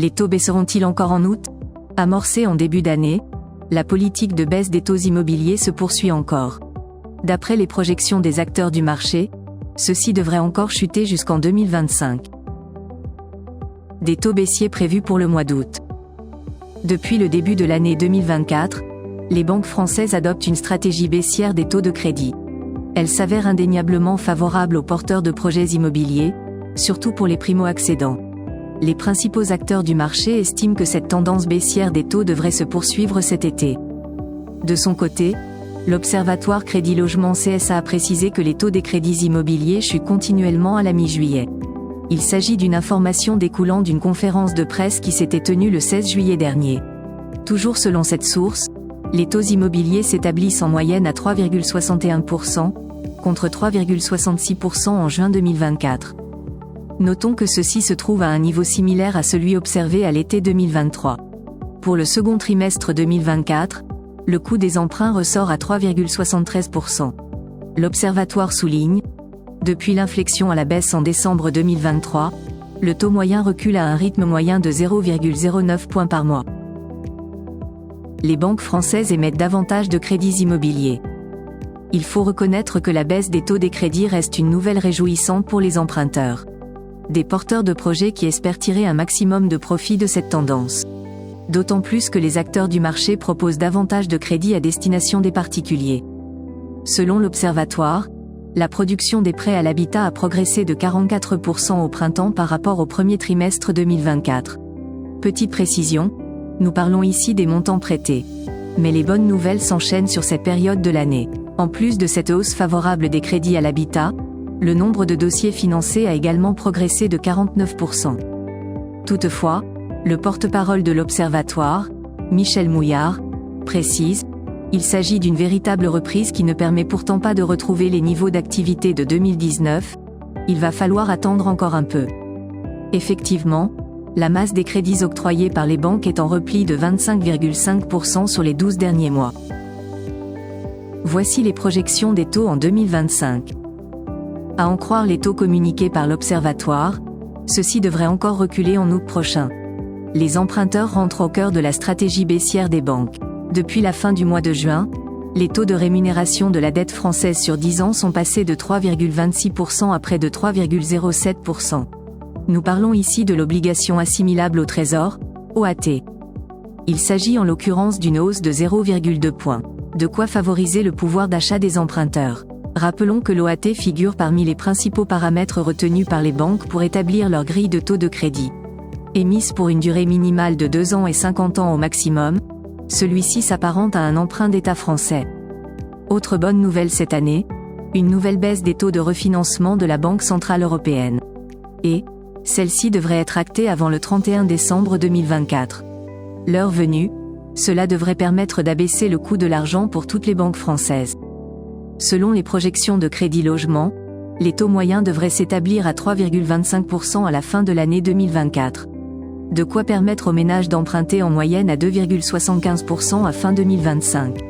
Les taux baisseront-ils encore en août? Amorcée en début d'année, la politique de baisse des taux immobiliers se poursuit encore. D'après les projections des acteurs du marché, ceux-ci devraient encore chuter jusqu'en 2025. Des taux baissiers prévus pour le mois d'août. Depuis le début de l'année 2024, les banques françaises adoptent une stratégie baissière des taux de crédit. Elle s'avère indéniablement favorable aux porteurs de projets immobiliers, surtout pour les primo-accédants. Les principaux acteurs du marché estiment que cette tendance baissière des taux devrait se poursuivre cet été. De son côté, l'Observatoire Crédit Logement CSA a précisé que les taux des crédits immobiliers chutent continuellement à la mi-juillet. Il s'agit d'une information découlant d'une conférence de presse qui s'était tenue le 16 juillet dernier. Toujours selon cette source, les taux immobiliers s'établissent en moyenne à 3,61%, contre 3,66% en juin 2024. Notons que ceci se trouve à un niveau similaire à celui observé à l'été 2023. Pour le second trimestre 2024, le coût des emprunts ressort à 3,73%. L'Observatoire souligne, depuis l'inflexion à la baisse en décembre 2023, le taux moyen recule à un rythme moyen de 0,09 points par mois. Les banques françaises émettent davantage de crédits immobiliers. Il faut reconnaître que la baisse des taux des crédits reste une nouvelle réjouissante pour les emprunteurs. Des porteurs de projets qui espèrent tirer un maximum de profit de cette tendance. D'autant plus que les acteurs du marché proposent davantage de crédits à destination des particuliers. Selon l'Observatoire, la production des prêts à l'habitat a progressé de 44% au printemps par rapport au premier trimestre 2024. Petite précision, nous parlons ici des montants prêtés. Mais les bonnes nouvelles s'enchaînent sur cette période de l'année. En plus de cette hausse favorable des crédits à l'habitat, le nombre de dossiers financés a également progressé de 49%. Toutefois, le porte-parole de l'Observatoire, Michel Mouillard, précise, il s'agit d'une véritable reprise qui ne permet pourtant pas de retrouver les niveaux d'activité de 2019, il va falloir attendre encore un peu. Effectivement, la masse des crédits octroyés par les banques est en repli de 25,5% sur les 12 derniers mois. Voici les projections des taux en 2025. À en croire les taux communiqués par l'Observatoire, ceux-ci devraient encore reculer en août prochain. Les emprunteurs rentrent au cœur de la stratégie baissière des banques. Depuis la fin du mois de juin, les taux de rémunération de la dette française sur 10 ans sont passés de 3,26% à près de 3,07%. Nous parlons ici de l'obligation assimilable au Trésor, OAT. Il s'agit en l'occurrence d'une hausse de 0,2 points. De quoi favoriser le pouvoir d'achat des emprunteurs. Rappelons que l'OAT figure parmi les principaux paramètres retenus par les banques pour établir leur grille de taux de crédit. Émise pour une durée minimale de 2 ans et 50 ans au maximum, celui-ci s'apparente à un emprunt d'État français. Autre bonne nouvelle cette année, une nouvelle baisse des taux de refinancement de la Banque Centrale Européenne. Et, celle-ci devrait être actée avant le 31 décembre 2024. L'heure venue, cela devrait permettre d'abaisser le coût de l'argent pour toutes les banques françaises. Selon les projections de Crédit Logement, les taux moyens devraient s'établir à 3,25% à la fin de l'année 2024. De quoi permettre aux ménages d'emprunter en moyenne à 2,75% à fin 2025.